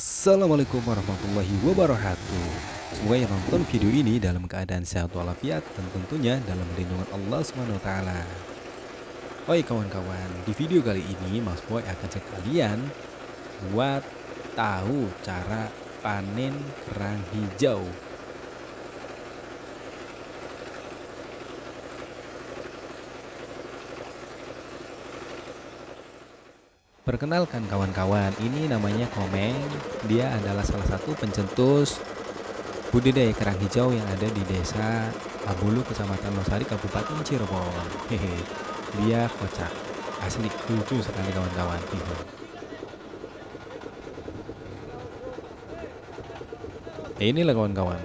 Assalamualaikum warahmatullahi wabarakatuh. Semoga yang nonton video ini dalam keadaan sehat walafiat dan tentunya dalam lindungan Allah Subhanahu wa taala. Oi kawan-kawan, di video kali ini Mas Boy akan cek kalian buat tahu cara panen kerang hijau. Perkenalkan kawan-kawan, ini namanya Komeng. Dia adalah salah satu pencetus budidaya kerang hijau yang ada di desa Abulu, Kecamatan Losari, Kabupaten Cirebon. Hehe, dia kocak, asli lucu sekali kawan-kawan. Hehe. Ya, inilah kawan-kawan,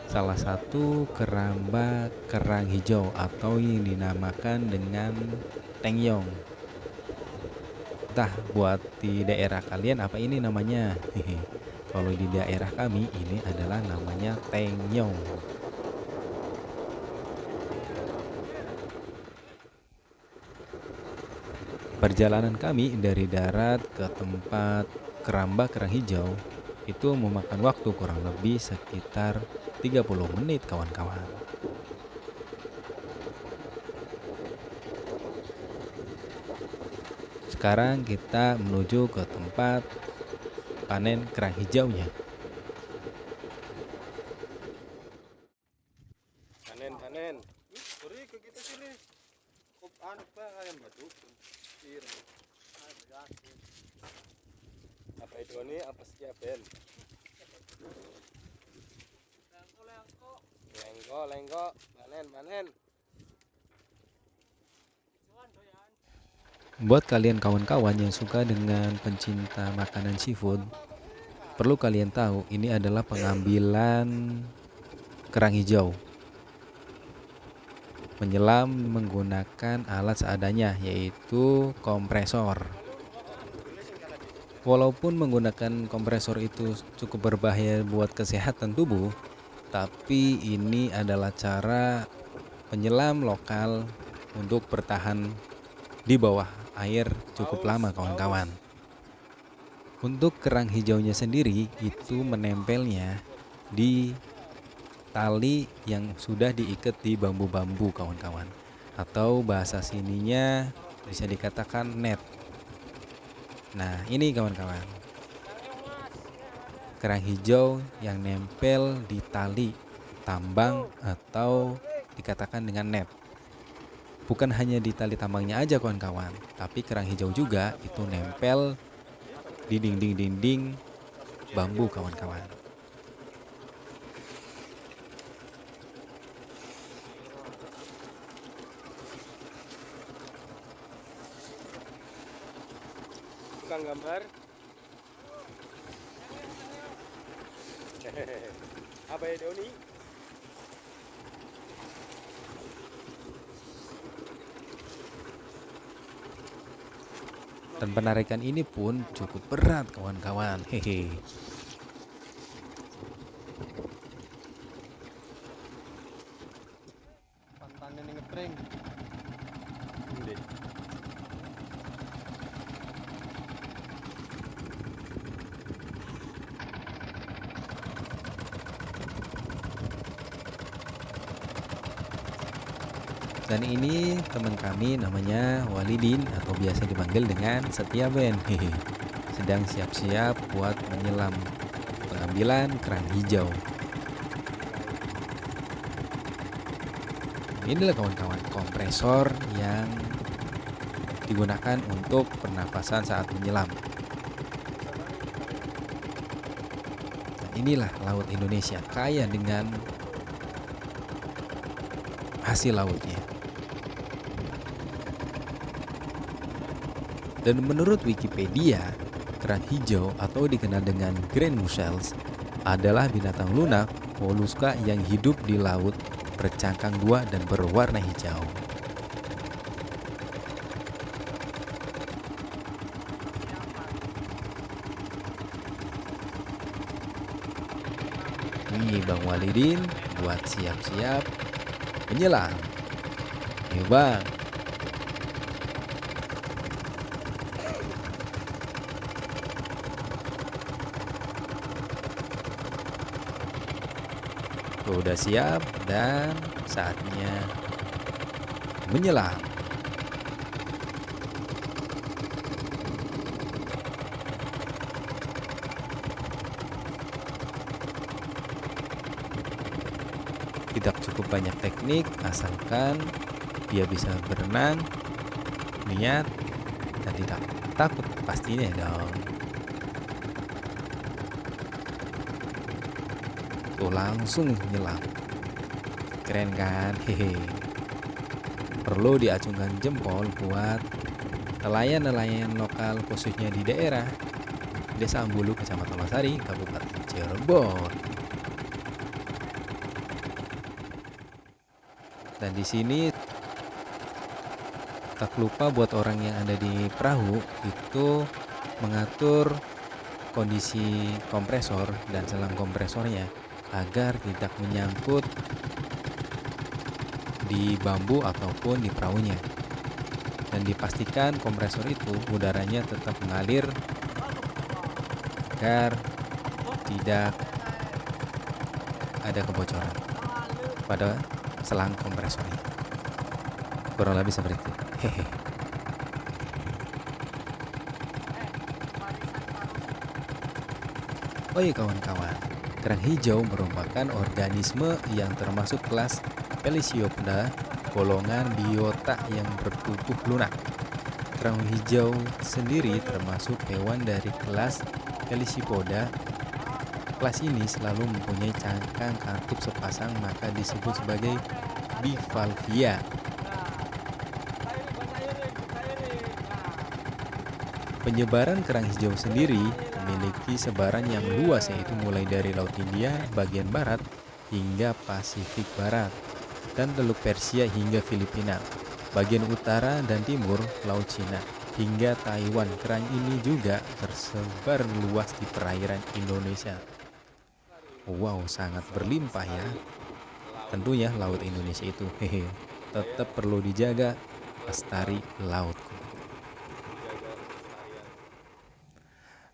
salah satu keramba kerang hijau atau yang dinamakan dengan tengyong. Entah buat di daerah kalian apa ini namanya. Hehe. Kalau di daerah kami ini adalah namanya tengyong. Perjalanan kami dari darat ke tempat keramba kerang hijau itu memakan waktu kurang lebih sekitar 30 menit kawan-kawan. Sekarang kita menuju ke tempat panen kerang hijaunya. Panen. Sorry ke kita sini. Kop anak pa kaya batu. Apa itu nih? Apa siapin? Lengko. Panen. Buat kalian kawan-kawan yang suka dengan pencinta makanan seafood, perlu kalian tahu ini adalah pengambilan kerang hijau. Menyelam menggunakan alat seadanya, yaitu kompresor. Walaupun menggunakan kompresor itu cukup berbahaya buat kesehatan tubuh, tapi ini adalah cara penyelam lokal untuk bertahan di bawah air cukup lama kawan-kawan. Untuk kerang hijaunya sendiri itu menempelnya di tali yang sudah diikat di bambu-bambu kawan-kawan, atau bahasa sininya bisa dikatakan net. Nah ini kawan-kawan, kerang hijau yang nempel di tali tambang atau dikatakan dengan net. Bukan hanya di tali tambangnya aja kawan-kawan, tapi kerang hijau juga itu nempel di dinding-dinding bambu kawan-kawan. Tukang gambar. Apa itu nih? Dan penarikan ini pun cukup berat kawan-kawan. Hehe. Pantannya nih ngeprank. Ini. Dan ini teman kami namanya Walidin atau biasa dipanggil dengan Setia Ben. Hehe. Sedang siap-siap buat menyelam pengambilan kerang hijau. Inilah kawan-kawan kompresor yang digunakan untuk pernapasan saat menyelam. Dan inilah laut Indonesia, kaya dengan hasil lautnya. Dan menurut Wikipedia, kerang hijau atau dikenal dengan green mussels adalah binatang lunak moluska yang hidup di laut, bercangkang dua dan berwarna hijau. Nih Bang Walidin buat siap-siap menyelam. Yuk Bang. Sudah siap dan saatnya menyelam. Tidak cukup banyak teknik, asalkan dia bisa berenang, niat, dan tidak takut pastinya dong. Tuh langsung nyelam. Keren kan? Hehe. Perlu diacungkan jempol buat nelayan-nelayan lokal khususnya di daerah Desa Ambulu, Kecamatan Losari, Kabupaten Cirebon. Dan di sini tak lupa buat orang yang ada di perahu itu mengatur kondisi kompresor dan selang kompresornya agar tidak menyangkut di bambu ataupun di perahunya, dan dipastikan kompresor itu udaranya tetap mengalir agar tidak ada kebocoran pada selang kompresornya. Kurang lebih seperti itu. Hehe. Oh iya kawan-kawan, kerang hijau merupakan organisme yang termasuk kelas Feliciopoda, golongan biota yang bertubuh lunak. Kerang hijau sendiri termasuk hewan dari kelas Feliciopoda. Kelas ini selalu mempunyai cangkang katup sepasang, maka disebut sebagai bivalvia. Penyebaran kerang hijau sendiri memiliki sebaran yang luas, yaitu mulai dari Laut India bagian barat hingga Pasifik Barat dan Teluk Persia hingga Filipina, bagian utara dan timur Laut Cina hingga Taiwan. Kerang ini juga tersebar luas di perairan Indonesia. Wow, sangat berlimpah ya. Tentunya laut Indonesia itu tetap perlu dijaga, lestari lautku.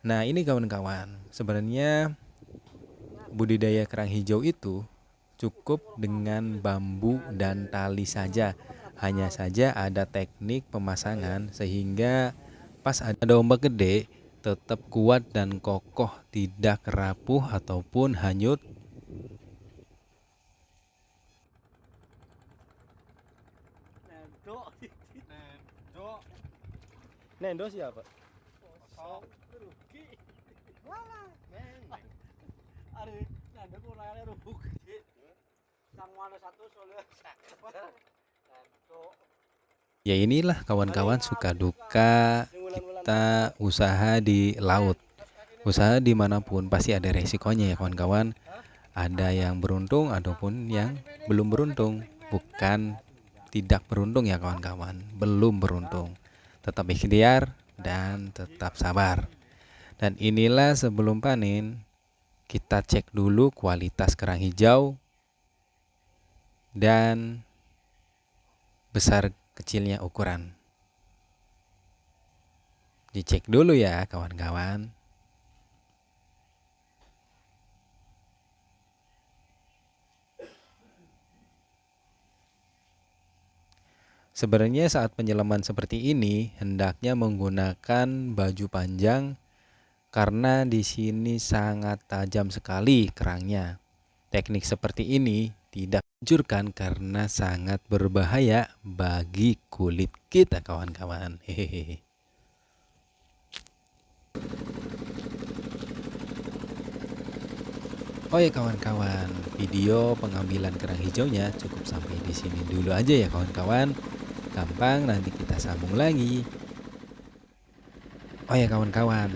Nah ini kawan-kawan, sebenarnya budidaya kerang hijau itu cukup dengan bambu dan tali saja. Hanya saja ada teknik pemasangan sehingga pas ada ombak gede tetap kuat dan kokoh, tidak rapuh ataupun hanyut. Nendo siapa? Ya inilah kawan-kawan suka duka kita usaha di laut. Usaha dimanapun pasti ada resikonya ya kawan-kawan. Ada yang beruntung ataupun yang belum beruntung. Bukan tidak beruntung ya kawan-kawan, belum beruntung. Tetap ikhtiar dan tetap sabar. Dan inilah sebelum panen kita cek dulu kualitas kerang hijau dan besar kecilnya ukuran. Dicek dulu ya kawan-kawan. Sebenarnya saat penyelaman seperti ini hendaknya menggunakan baju panjang karena di sini sangat tajam sekali kerangnya. Teknik seperti ini tidak dianjurkan karena sangat berbahaya bagi kulit kita kawan-kawan. Hehehe. Oh ya kawan-kawan, video pengambilan kerang hijaunya cukup sampai di sini dulu aja ya kawan-kawan. Gampang, nanti kita sambung lagi. Oh ya kawan-kawan,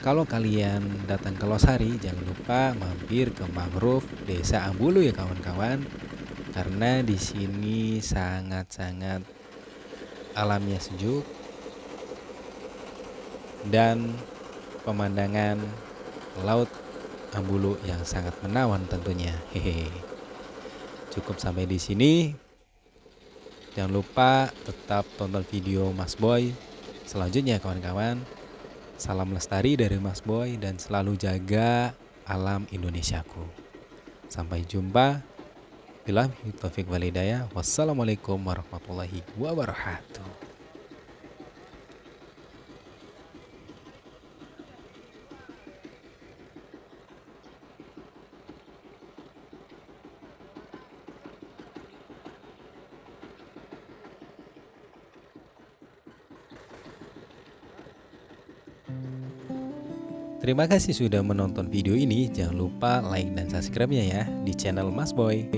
kalau kalian datang ke Losari jangan lupa mampir ke mangrove Desa Ambulu ya kawan-kawan. Karena di sini sangat-sangat alamnya sejuk dan pemandangan laut Ambulu yang sangat menawan tentunya. Hehe. Cukup sampai di sini. Jangan lupa tetap tonton video Mas Boy selanjutnya kawan-kawan. Salam lestari dari Mas Boy dan selalu jaga alam Indonesiaku. Sampai jumpa. Billahi taufik walhidayah. Wassalamualaikum warahmatullahi wabarakatuh. Terima kasih sudah menonton video ini. Jangan lupa like dan subscribe-nya ya di channel Mas Boy.